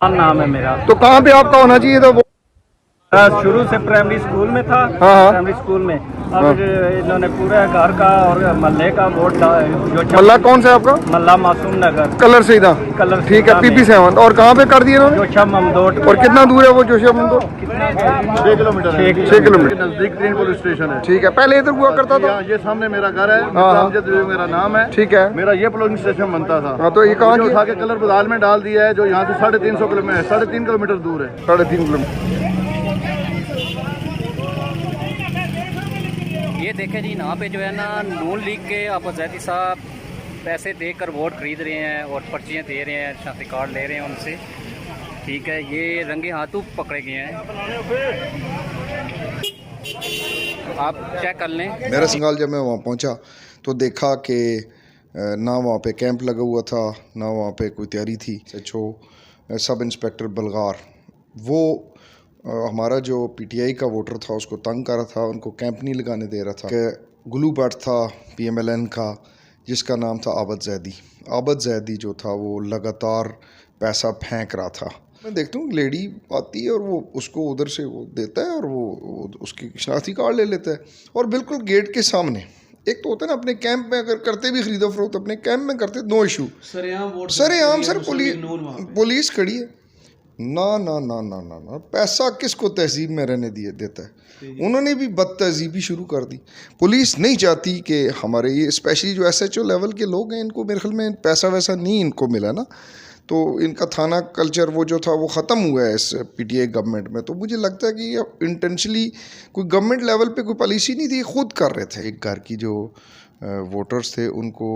हाँ, नाम है मेरा। तो कहाँ पे आपका होना चाहिए था वो? शुरू से प्राइमरी स्कूल में था। हाँ हाँ प्राइमरी स्कूल में अब हाँ। इन्होंने पूरे घर का और मोहल्ले का वोट जो मल्ला कौन सा है आपका? मल्ला मासूम नगर कलर सीधा। कलर ठीक है, सीधा पीपी में 7। और कहाँ पे कर दिए इन्होंने? जोशा ममदोट। और कितना दूर है वो जोशिया मंदो? 6 किलोमीटर है। 6 किलोमीटर। नजदीक ट्रेन पुलिस स्टेशन है। ठीक है, पहले इधर हुआ करता था? यहाँ ये सामने मेरा घर है। हाँ, हाँ। अमजद मेरा नाम है। ठीक है। मेरा ये पुलिस स्टेशन बनता था। हाँ, तो ये कहाँ मुझे की? उठा के कलर बदाल में डाल दिया है, जो यहाँ से 350 किलोमीटर 3.5 किलोमीटर दूर है। 3.5 किलोमीटर। ये देखें जी, यहाँ पे जो है ना नून लीग के अपोजिट साहब पैसे देकर वोट खरीद रहे हैं और पर्चियाँ दे रहे हैं, शनाख्ती कार्ड ले रहे हैं उनसे। ठीक है, ये रंगे हाथों पकड़े गए हैं, तो आप चेक कर लें। मेरा संगाल जब मैं वहाँ पहुँचा तो देखा कि ना वहाँ पे कैंप लगा हुआ था, ना वहाँ पे कोई तैयारी थी। एचओ सब इंस्पेक्टर बलगार वो हमारा जो पीटीआई का वोटर था उसको तंग कर रहा था, उनको कैंप नहीं लगाने दे रहा था। कि ग्लू बट था पीएमएलएन का, जिसका नाम था आबद जैदी। आबद जैदी जो था वो लगातार पैसा फेंक रहा था। मैं देखता हूँ लेडी आती है और वो उसको उधर से वो देता है और वो उसकी शनाख्ती कार्ड ले लेता है। और बिल्कुल गेट के सामने एक तो होता है ना, अपने कैंप में अगर करते भी खरीदो फरोख्त अपने कैंप में करते, नो इशू। सरेआम सर पुलिस खड़ी है। ना ना ना ना ना ना, पैसा किसको तहजीब में रहने दिए देता है? उन्होंने भी बदतहजीबी शुरू कर दी। पुलिस नहीं चाहती कि हमारे ये स्पेशली जो एसएचओ लेवल के लोग हैं, इनको मेरे ख्याल में पैसा वैसा नहीं इनको मिला ना, तो इनका थाना कल्चर वो जो था वो ख़त्म हुआ है इस पीटीआई गवर्नमेंट में। तो मुझे लगता है कि अब इंटेंशनली कोई गवर्नमेंट लेवल पे कोई पॉलिसी नहीं थी, खुद कर रहे थे। एक घर की जो वोटर्स थे उनको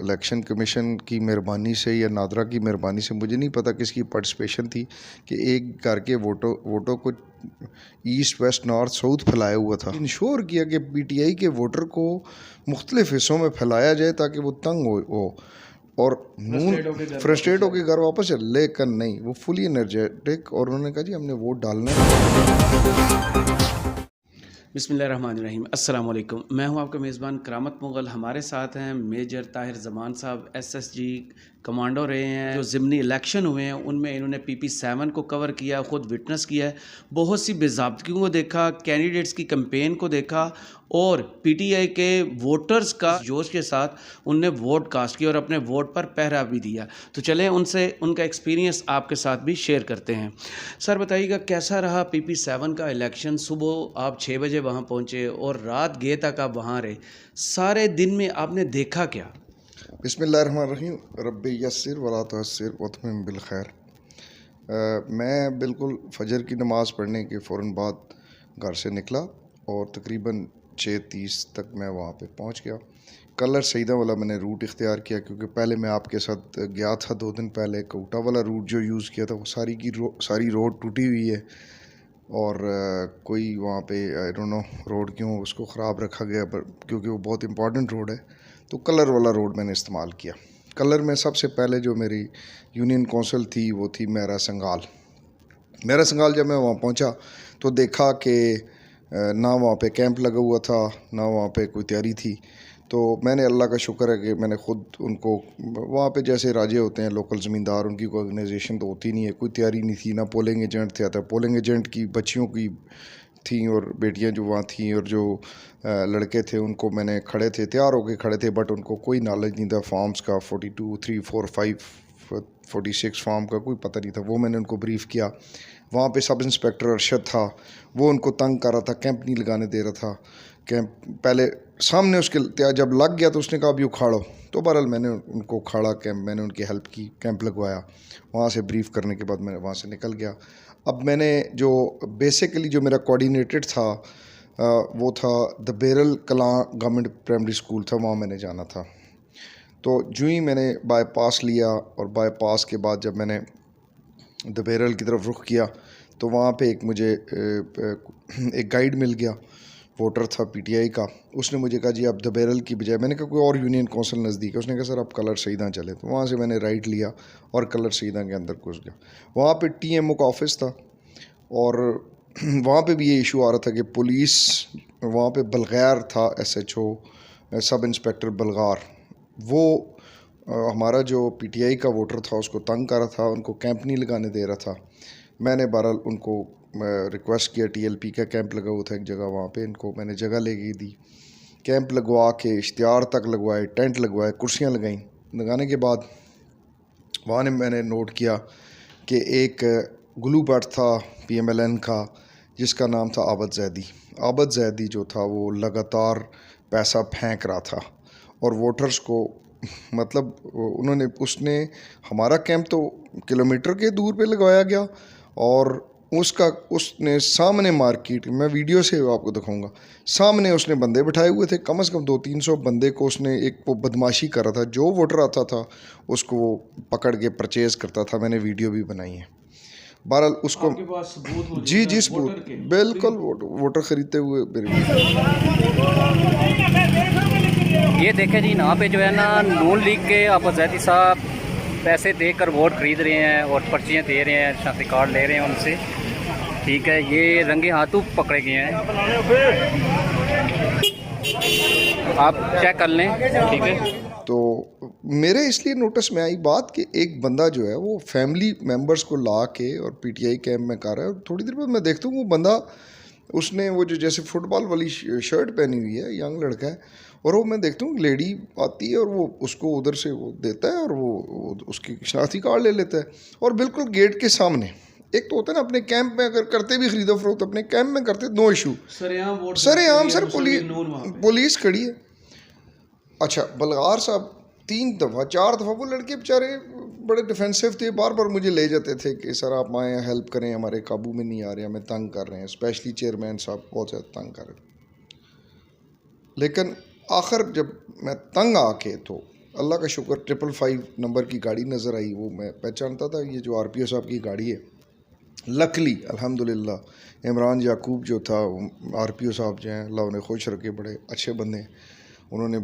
इलेक्शन कमीशन की मेहरबानी से या नादरा की मेहरबानी से, मुझे नहीं पता किसकी पार्टिसिपेशन थी, कि एक घर के वोटों को ईस्ट वेस्ट नॉर्थ साउथ फैलाया हुआ था। इंश्योर किया कि पीटीआई के वोटर को मुख्तलिफ हिस्सों में फैलाया जाए ताकि वो तंग हो और नून फ्रस्ट्रेट होकर घर वापस चले। लेकिन नहीं, वो फुली एनर्जेटिक और उन्होंने कहा जी हमने वोट डालना है। बिस्मिल्लाहिर्रहमानिर्रहीम, अस्सलाम वालेकुम। मैं हूं आपका मेज़बान करामत मुग़ल। हमारे साथ हैं मेजर ताहिर ज़मान साहब, एसएसजी कमांडो रहे हैं। जो ज़िमनी इलेक्शन हुए हैं उनमें इन्होंने PP7 को कवर किया, ख़ुद विटनेस किया है, बहुत सी बेज़ाब्तगियों को देखा, कैंडिडेट्स की कैंपेन को देखा और पीटीआई के वोटर्स का जोश के साथ उनने वोट कास्ट किया और अपने वोट पर पहरा भी दिया। तो चलें उनसे उनका एक्सपीरियंस आपके साथ भी शेयर करते हैं। सर बताइएगा, कैसा रहा PP7 का इलेक्शन? सुबह आप 6 बजे वहाँ पहुँचे और रात गए तक आप वहाँ रहे, सारे दिन में आपने देखा क्या? बिस्मिल्लाहिर्रहमानिर्रहीम, रब्बी यस्सिर वला तुअस्सिर वतमिम बिल खैर। मैं बिल्कुल फजर की नमाज़ पढ़ने के फ़ौरन बाद घर से निकला और तकरीबन 6:30 तक मैं वहाँ पे पहुँच गया। कलर सईदा वाला मैंने रूट इख्तियार किया, क्योंकि पहले मैं आपके साथ गया था 2 दिन पहले। कोटा वाला रूट जो यूज़ किया था वो सारी रोड टूटी हुई है और कोई वहाँ पे आई डोंट नो रोड क्यों उसको ख़राब रखा गया, पर क्योंकि वो बहुत इंपॉर्टेंट रोड है, तो कलर वाला रोड मैंने इस्तेमाल किया। कलर में सबसे पहले जो मेरी यूनियन कौंसिल थी वो थी मेरा संगाल। मेरा संगाल जब मैं वहाँ पहुँचा तो देखा कि ना वहाँ पे कैंप लगा हुआ था, ना वहाँ पे कोई तैयारी थी। तो मैंने अल्लाह का शुक्र है कि मैंने ख़ुद उनको वहाँ पे, जैसे राजे होते हैं लोकल ज़मींदार, उनकी कोई ऑर्गेनाइजेशन तो होती नहीं है, कोई तैयारी नहीं थी, ना पोलिंग एजेंट थे। आता पोलिंग एजेंट की बच्चियों की थी और बेटियां जो वहाँ थी और जो लड़के थे उनको मैंने खड़े थे, तैयार होके खड़े थे, बट उनको कोई नॉलेज नहीं था फॉर्म्स का। 42, 3, 4, 5, 46 फॉर्म का कोई पता नहीं था। वो मैंने उनको ब्रीफ़ किया। वहाँ पे सब इंस्पेक्टर अरशद था, वो उनको तंग कर रहा था, कैंप नहीं लगाने दे रहा था। कैंप पहले सामने उसके जब लग गया तो उसने कहा अभी उखाड़ो, तो बहरहाल मैंने उनको उखाड़ा कैंप, मैंने उनकी हेल्प की, कैंप लगवाया। वहाँ से ब्रीफ़ करने के बाद मैं वहाँ से निकल गया। अब मैंने जो बेसिकली जो मेरा कोऑर्डिनेटेड था वो था the barrel Kalan government primary school था, वहाँ मैंने जाना था। तो जो ही मैंने बाईपास लिया और बाईपास के बाद जब मैंने द बेरल की तरफ रुख किया तो वहाँ पे एक मुझे एक गाइड मिल गया, वोटर था पीटीआई का। उसने मुझे कहा जी आप द बेरल की बजाय, मैंने कहा कोई और यूनियन कौंसिल नज़दीक है, उसने कहा सर आप कलर सईदा चले। तो वहाँ से मैंने राइट लिया और कलर सईदा के अंदर घुस गया। वहाँ पे टीएमओ का ऑफिस था और वहाँ पे भी ये इशू आ रहा था कि पुलिस वहाँ पे बलगैर था, एसएचओ सब इंस्पेक्टर बलगार, वो हमारा जो पीटीआई का वोटर था उसको तंग कर रहा था, उनको कैंप नहीं लगाने दे रहा था। मैंने बहरहाल उनको रिक्वेस्ट किया, टीएलपी का कैंप लगा हुआ था एक जगह, वहाँ पे इनको मैंने जगह लेके दी, कैंप लगवा के इश्तिहार तक लगवाए, टेंट लगवाए, कुर्सियाँ लगाई। लगाने के बाद वहाँ ने मैंने नोट किया कि एक ग्लू बट था PMLN का जिसका नाम था आबद जैदी। आबद जैदी जो था वो लगातार पैसा फेंक रहा था और वोटर्स को मतलब उसने हमारा कैंप तो किलोमीटर के दूर पे लगवाया गया और उसने सामने मार्केट, मैं वीडियो से आपको दिखाऊंगा, सामने उसने बंदे बिठाए हुए थे, कम से कम 200-300 बंदे को उसने एक वो बदमाशी कर रहा था। जो वोटर आता था उसको वो पकड़ के परचेज़ करता था। मैंने वीडियो भी बनाई है। बहरहाल उसको जी सबूत बिल्कुल वोटर ख़रीदते हुए ये देखें जी, यहाँ पे जो है ना नून लीग के आपोजिट साहब पैसे देकर वोट खरीद रहे हैं और पर्चियाँ दे रहे हैं, शनाख्ती कार्ड ले रहे हैं उनसे। ठीक है, ये रंगे हाथों पकड़े गए हैं, आप चेक कर लें। ठीक है, तो मेरे इसलिए नोटिस में आई बात कि एक बंदा जो है वो फैमिली मेम्बर्स को ला के और पीटीआई कैंप में कर रहा है। और थोड़ी देर बाद मैं देखता हूँ वो बंदा, उसने वो जो जैसे फुटबॉल वाली शर्ट पहनी हुई है, यंग लड़का है, और वो मैं देखता हूँ लेडी आती है और वो उसको उधर से वो देता है और वो उसकी शनाख्ती कार्ड ले लेता है। और बिल्कुल गेट के सामने, एक तो होता है ना अपने कैंप में अगर करते भी खरीदो फरोख्त अपने कैंप में करते, नो इशू, सरेआम सर पुलिस खड़ी है। अच्छा, बलगार साहब 3 दफ़ा 4 दफ़ा वो लड़के बेचारे बड़े डिफेंसिव थे, बार बार मुझे ले जाते थे कि सर आप आएँ, हेल्प करें, हमारे काबू में नहीं आ रहे, हमें तंग कर रहे हैं, स्पेशली चेयरमैन साहब बहुत ज़्यादा तंग कर रहे थे। लेकिन आखिर जब मैं तंग आके, तो अल्लाह का शुक्र 555 नंबर की गाड़ी नज़र आई, वो मैं पहचानता था ये जो RPO साहब की गाड़ी है। लकली अल्हम्दुलिल्लाह इमरान याकूब जो था, RPO साहब जो हैं अल्लाह उन्हें खुश रखे, बड़े अच्छे बंदे हैं। उन्होंने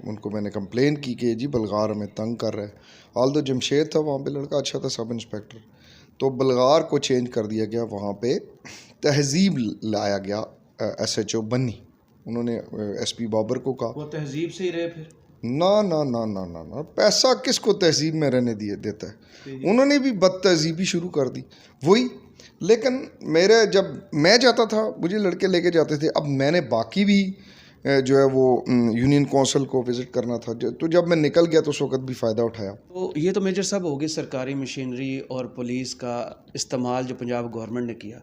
उनको मैंने कंप्लेन की कि जी बलगार हमें तंग कर रहा है। आल्दो जमशेद था वहाँ पे लड़का, अच्छा था, सब इंस्पेक्टर, तो बलगार को चेंज कर दिया गया, वहाँ पे तहजीब लाया गया SHO बन्नी। उन्होंने SP बाबर को कहा वो तहजीब से ही रहे फिर ना ना ना ना ना ना, पैसा किसको तहजीब में रहने देता है। उन्होंने भी बदतहजीबी शुरू कर दी वही। लेकिन मेरे जब मैं जाता था मुझे लड़के लेके जाते थे, अब मैंने बाकी भी जो है वो यूनियन कौंसिल को विज़िट करना था, तो जब मैं निकल गया तो उस वक्त भी फ़ायदा उठाया। तो ये तो मेजर साहब हो गई सरकारी मशीनरी और पुलिस का इस्तेमाल जो पंजाब गवर्नमेंट ने किया।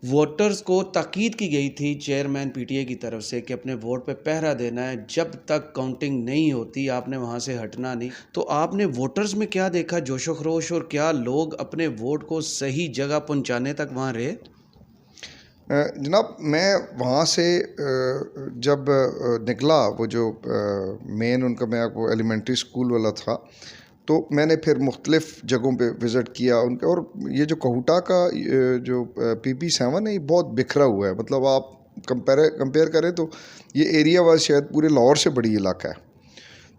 वोटर्स को ताकीद की गई थी चेयरमैन PTI की तरफ से कि अपने वोट पे पहरा देना है, जब तक काउंटिंग नहीं होती आपने वहाँ से हटना नहीं। तो आपने वोटर्स में क्या देखा, जोशो खरोश, और क्या लोग अपने वोट को सही जगह पहुँचाने तक वहाँ रहे? जनाब, मैं वहाँ से जब निकला, वो जो मेन उनका मैं आपको एलिमेंट्री स्कूल वाला था, तो मैंने फिर मुख्तलिफ़ जगहों पे विज़िट किया उनके। और ये जो कहूटा का जो PP7 है ये बहुत बिखरा हुआ है, मतलब आप कंपेयर करें तो ये एरिया वाइज शायद पूरे लाहौर से बड़ी इलाका है।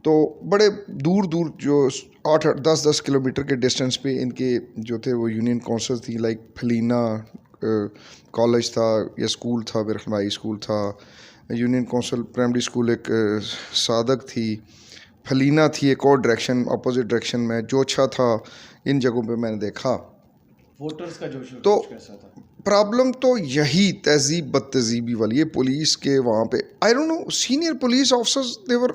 तो बड़े दूर दूर जो 8-8 10-10 किलोमीटर के डिस्टेंस पे इनके जो थे वो यूनियन कौंसिल थी, लाइक फलीना कॉलेज था या स्कूल था, मेरा हाई स्कूल था, यूनियन कौंसिल प्राइमरी स्कूल एक सादक थी, फलीना थी एक और डायरेक्शन अपोजिट डायरेक्शन में, जोछा था। इन जगहों पे मैंने देखा वोटर्स का जोश तो कैसा था। प्रॉब्लम तो यही तहजीब बदतहजीबी वाली है। पुलिस के वहाँ पे I don't know senior police officers there,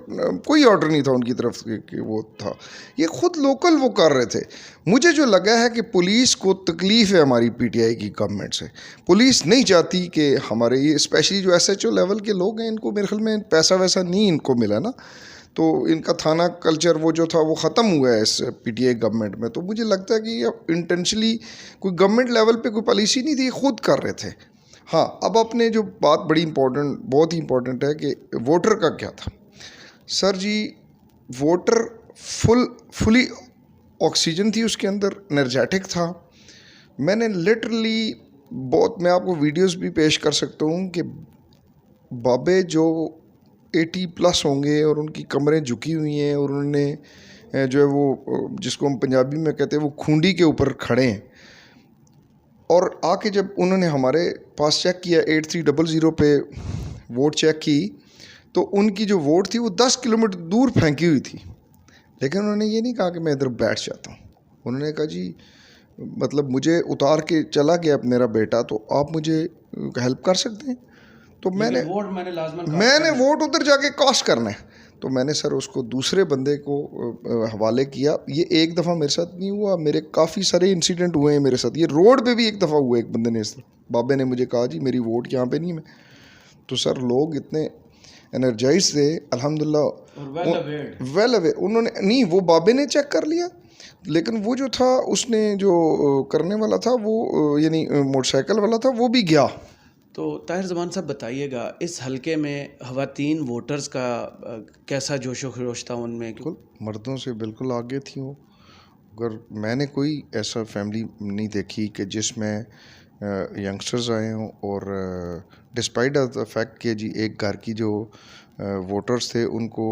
कोई ऑर्डर नहीं था उनकी तरफ से कि वो था, ये खुद लोकल वो कर रहे थे। मुझे जो लगा है कि पुलिस को तकलीफ़ है हमारी PTI की गवर्नमेंट से। पुलिस नहीं चाहती कि हमारे ये स्पेशली जो SHO लेवल के लोग हैं, इनको मेरे ख्याल में पैसा वैसा नहीं इनको मिला ना, तो इनका थाना कल्चर वो जो था वो ख़त्म हुआ है इस PTI गवर्नमेंट में। तो मुझे लगता है कि अब इंटेंशनली कोई गवर्नमेंट लेवल पे कोई पॉलिसी नहीं थी, खुद कर रहे थे। हाँ, अब अपने जो बात बड़ी इंपॉर्टेंट, बहुत ही इंपॉर्टेंट है कि वोटर का क्या था। सर जी, वोटर फुली ऑक्सीजन थी उसके अंदर, एनर्जेटिक था। मैंने लिटरली बहुत, मैं आपको वीडियोस भी पेश कर सकता हूँ कि बाबे जो 80+ होंगे और उनकी कमरें झुकी हुई हैं और उन्होंने जो है वो जिसको हम पंजाबी में कहते हैं वो खूंडी के ऊपर खड़े हैं। और आके जब उन्होंने हमारे पास चेक किया 8300 पे वोट चेक की, तो उनकी जो वोट थी वो 10 किलोमीटर दूर फेंकी हुई थी। लेकिन उन्होंने ये नहीं कहा कि मैं इधर बैठ जाता हूँ। उन्होंने कहा जी मतलब मुझे उतार के चला गया मेरा बेटा, तो आप मुझे हेल्प कर सकते हैं। तो मैंने वोट उधर जाके कास्ट करना है, तो मैंने सर उसको दूसरे बंदे को हवाले किया। ये एक दफ़ा मेरे साथ नहीं हुआ, मेरे काफ़ी सारे इंसिडेंट हुए हैं मेरे साथ। ये रोड पे भी एक दफ़ा हुआ, एक बंदे ने इस बाबे ने मुझे कहा जी मेरी वोट यहाँ पे नहीं है। तो सर लोग इतने एनर्जाइज थे अल्हम्दुलिल्लाह, वेल अवेयर। उन्होंने नहीं, वो बाबे ने चेक कर लिया, लेकिन वो जो था उसने जो करने वाला था वो यानी मोटरसाइकिल वाला था वो भी गया। तो ताहिर ज़मान साहब बताइएगा, इस हलके में ख़वातीन वोटर्स का कैसा जोशो खरोश था उनमें? बिल्कुल मर्दों से बिल्कुल आगे थी वो। अगर मैंने कोई ऐसा फैमिली नहीं देखी कि जिसमें यंगस्टर्स आए हों, और डिस्पाइट ऑफ द फैक्ट कि जी एक घर की जो वोटर्स थे उनको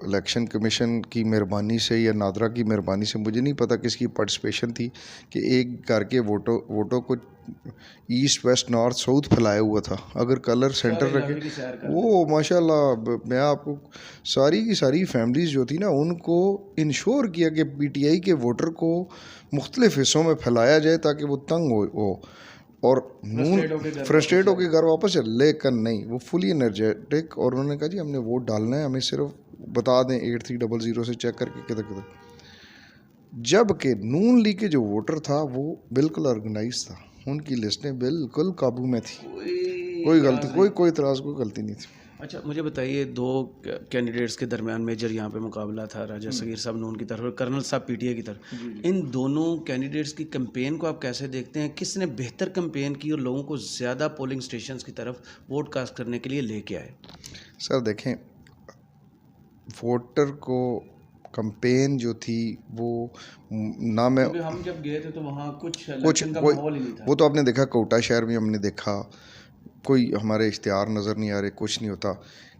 इलेक्शन कमीशन की मेहरबानी से या नादरा की मेहरबानी से, मुझे नहीं पता किसकी पार्टिसिपेशन थी, कि एक घर के वोटों को ईस्ट वेस्ट नॉर्थ साउथ फैलाया हुआ था। अगर कलर सेंटर रखे वो माशाल्लाह, मैं आपको सारी की सारी फैमिलीज़ जो थी ना उनको इंश्योर किया कि पीटीआई के वोटर को मुख्तलिफ हिस्सों में फैलाया जाए ताकि वो तंग हो और नून फ्रस्ट्रेट होकर घर वापस चले। लेकिन नहीं, वो फुली एनर्जेटिक, और उन्होंने कहा जी हमने वोट डालना है, हमें सिर्फ बता दें 8300 से चेक करके किधर किधर। जबकि नून लीग के जो वोटर था वो बिल्कुल ऑर्गेनाइज था, उनकी लिस्टें बिल्कुल काबू में थी, कोई गलती कोई इतराज़ कोई गलती नहीं थी। अच्छा मुझे बताइए, दो कैंडिडेट्स के दरमियान मेजर यहाँ पे मुकाबला था, राजा सगीर साहब नून की तरफ और कर्नल साहब पीटीआई की तरफ। इन दोनों कैंडिडेट्स की कैंपेन को आप कैसे देखते हैं? किसने बेहतर कैंपेन की और लोगों को ज़्यादा पोलिंग स्टेशंस की तरफ वोट कास्ट करने के लिए लेके आए? सर देखें, वोटर को कैंपेन जो थी वो ना, मैं हम जब गए थे तो वहाँ कुछ माहौल ही नहीं था। वो तो आपने देखा, कोटा शहर में हमने देखा कोई हमारे इश्तिहार नज़र नहीं आ रहे, कुछ नहीं होता।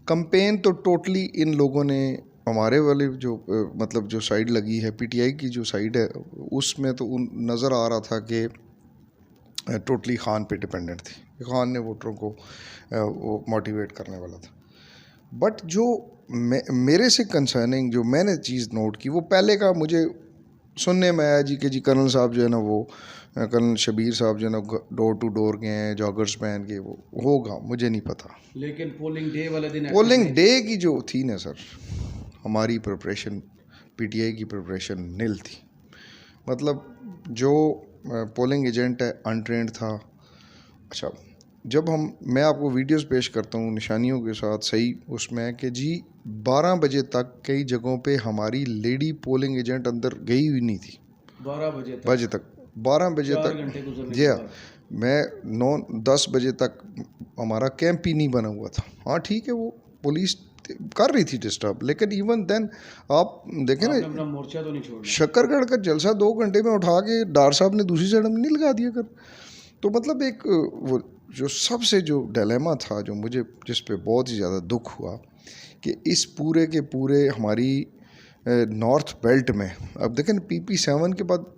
कैंपेन तो टोटली इन लोगों ने, हमारे वाले जो मतलब जो साइड लगी है पीटीआई की जो साइड है, उसमें तो नज़र आ रहा था कि टोटली खान पे डिपेंडेंट थी। खान ने वोटरों को वो मोटिवेट करने वाला था। बट जो मेरे से कंसर्निंग जो मैंने चीज़ नोट की, वो पहले का मुझे सुनने में आया जी कि जी कर्नल साहब जो है ना, वो कर्नल शबीर साहब जो है ना डोर टू डोर गए हैं जॉगर्स पहन के, वो होगा मुझे नहीं पता। लेकिन पोलिंग डे वाले दिन, पोलिंग डे की जो थी ना सर, हमारी प्रिपरेशन पीटीआई की प्रिपरेशन नील थी। मतलब जो पोलिंग एजेंट है अनट्रेंड था। अच्छा, जब मैं आपको वीडियोस पेश करता हूँ निशानियों के साथ सही, उसमें कि जी 12 बजे तक कई जगहों पे हमारी लेडी पोलिंग एजेंट अंदर गई हुई नहीं थी। 12 बजे तक जी हाँ, मैं 9-10 बजे तक हमारा कैंप ही नहीं बना हुआ था। हाँ ठीक है, वो पुलिस कर रही थी डिस्टर्ब, लेकिन इवन देन आप देखें ना, अपना मोर्चा तो नहीं छोड़ा। शक्करगढ़ का जलसा 2 घंटे में उठा के डार साहब ने दूसरी साइड में नहीं लगा दिया कर। तो मतलब एक वो जो सबसे जो डिलेमा था, जो मुझे जिस पे बहुत ही ज़्यादा दुख हुआ कि इस पूरे के पूरे हमारी नॉर्थ बेल्ट में, अब देखें PP7 के बाद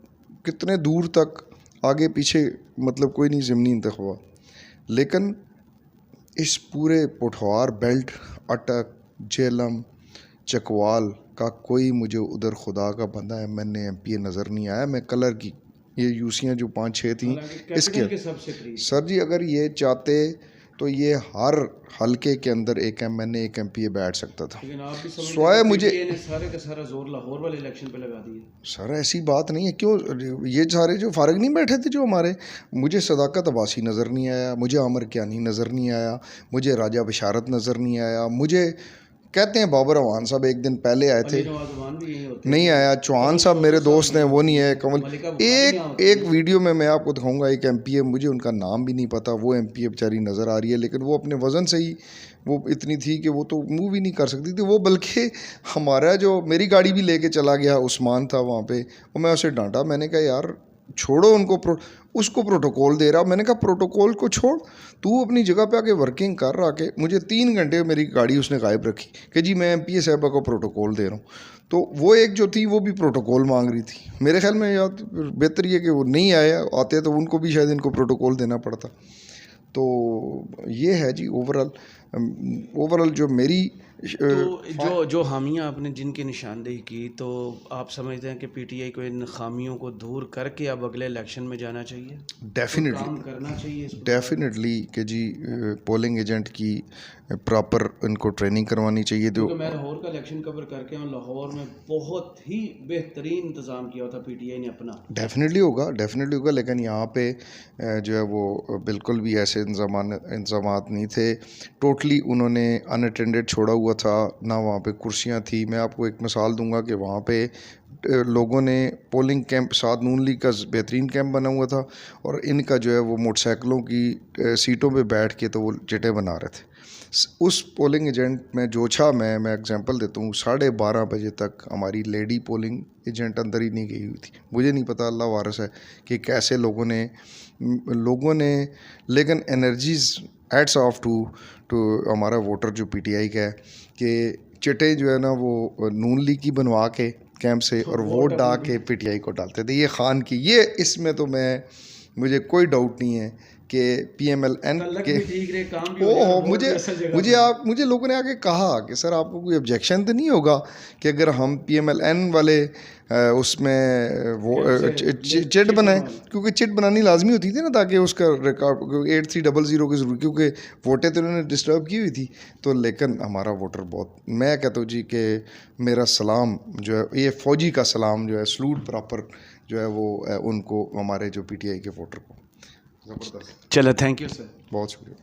कितने दूर तक आगे पीछे मतलब कोई नहीं ज़मीनी इंतख़ाब, लेकिन इस पूरे पुठवार बेल्ट, अटक, झेलम, चकवाल का कोई मुझे उधर खुदा का बंदा MNA MPA नज़र नहीं आया। मैं कलर की ये यूसियाँ जो 5-6 थी इसके सर जी, अगर ये चाहते तो ये हर हलके के अंदर एक MNA एक MPA बैठ सकता था। स्वाय मुझे सारे का सारा जोर लाहौर वाले इलेक्शन पे लगा दिया। सर ऐसी बात नहीं है, क्यों ये सारे जो फारग नहीं बैठे थे जो हमारे, मुझे सदाकत अब्बासी नज़र नहीं आया, मुझे आमिर कियानी नज़र नहीं आया, मुझे राजा बशारत नज़र नहीं आया, मुझे कहते हैं बाबर अवान साहब एक दिन पहले आए थे, नहीं आया। चौहान साहब मेरे दोस्त हैं, वो नहीं है। कमल एक वीडियो में मैं आपको दिखाऊंगा, एक MPA, मुझे उनका नाम भी नहीं पता, वो MPA बेचारी नज़र आ रही है, लेकिन वो अपने वज़न से ही वो इतनी थी कि वो तो मूव ही नहीं कर सकती थी। वो बल्कि हमारा जो मेरी गाड़ी भी लेके चला गया, उस्मान था वहाँ पे, और मैं उसे डांटा, मैंने कहा यार छोड़ो उनको, उसको प्रोटोकॉल दे रहा। मैंने कहा प्रोटोकॉल को छोड़, तू अपनी जगह पे आके वर्किंग कर रहा के। मुझे 3 घंटे मेरी गाड़ी उसने गायब रखी कि जी मैं MPA साहबा को प्रोटोकॉल दे रहा हूँ। तो वो एक जो थी वो भी प्रोटोकॉल मांग रही थी। मेरे ख्याल में यार बेहतर ये कि वो नहीं आते तो उनको भी शायद इनको प्रोटोकॉल देना पड़ता। तो ये है जी ओवरऑल ओवरऑल जो मेरी तो जो हामियां आपने जिनकी निशानदेही की, तो आप समझते हैं कि पीटीआई को इन खामियों को दूर करके अब अगले इलेक्शन में जाना चाहिए, काम करना चाहिए इस पर? डेफिनेटली कि जी पोलिंग एजेंट की प्रॉपर इनको ट्रेनिंग करवानी चाहिए। तो मैं लाहौर का इलेक्शन कवर करके हूँ, लाहौर में बहुत ही बेहतरीन इंतज़ाम किया था पीटीआई ने अपना। डेफिनेटली होगा, लेकिन यहाँ पे जो है वो बिल्कुल भी ऐसे इंतज़ामात नहीं थे। टोटली उन्होंने अनअटेंडेड छोड़ा हुआ था, ना वहाँ पे कुर्सियाँ थी। मैं आपको एक मिसाल दूंगा कि वहाँ पे लोगों ने पोलिंग कैंप, साथ नून लीग का बेहतरीन कैंप बना हुआ था, और इनका जो है वो मोटरसाइकिलों की सीटों पे बैठ के तो वो चिटे बना रहे थे। उस पोलिंग एजेंट में जो था, मैं एग्जांपल देता हूँ, 12:30 बजे तक हमारी लेडी पोलिंग एजेंट अंदर ही नहीं गई हुई थी। मुझे नहीं पता, अल्लाह वारिस है कि कैसे लोगों ने लेकिन एनर्जीज एड्स ऑफ टू हमारा वोटर जो पीटीआई का है, कि चिटे जो है ना वो नून लीग की बनवा के कैंप से और वोट डाल के पीटीआई को डालते थे। ये खान की, ये इसमें तो मुझे कोई डाउट नहीं है कि PMLN के मुझे लोगों ने आके कहा कि सर आपको कोई ऑब्जेक्शन तो नहीं होगा कि अगर हम PMLN वाले उसमें वो चिट बनाएं, क्योंकि चिट बनानी लाजमी होती थी ना, ताकि उसका रिकॉर्ड 8300 की ज़रूरत, क्योंकि वोटें तो उन्होंने डिस्टर्ब की हुई थी। तो लेकिन हमारा वोटर बहुत, मैं कहता हूँ जी कि मेरा सलाम जो है, ये फ़ौजी का सलाम जो है, सलूट प्रॉपर जो है वो उनको, हमारे जो PTI के वोटर को। ज़बरदस्त। चलो, थैंक यू सर, बहुत शुक्रिया।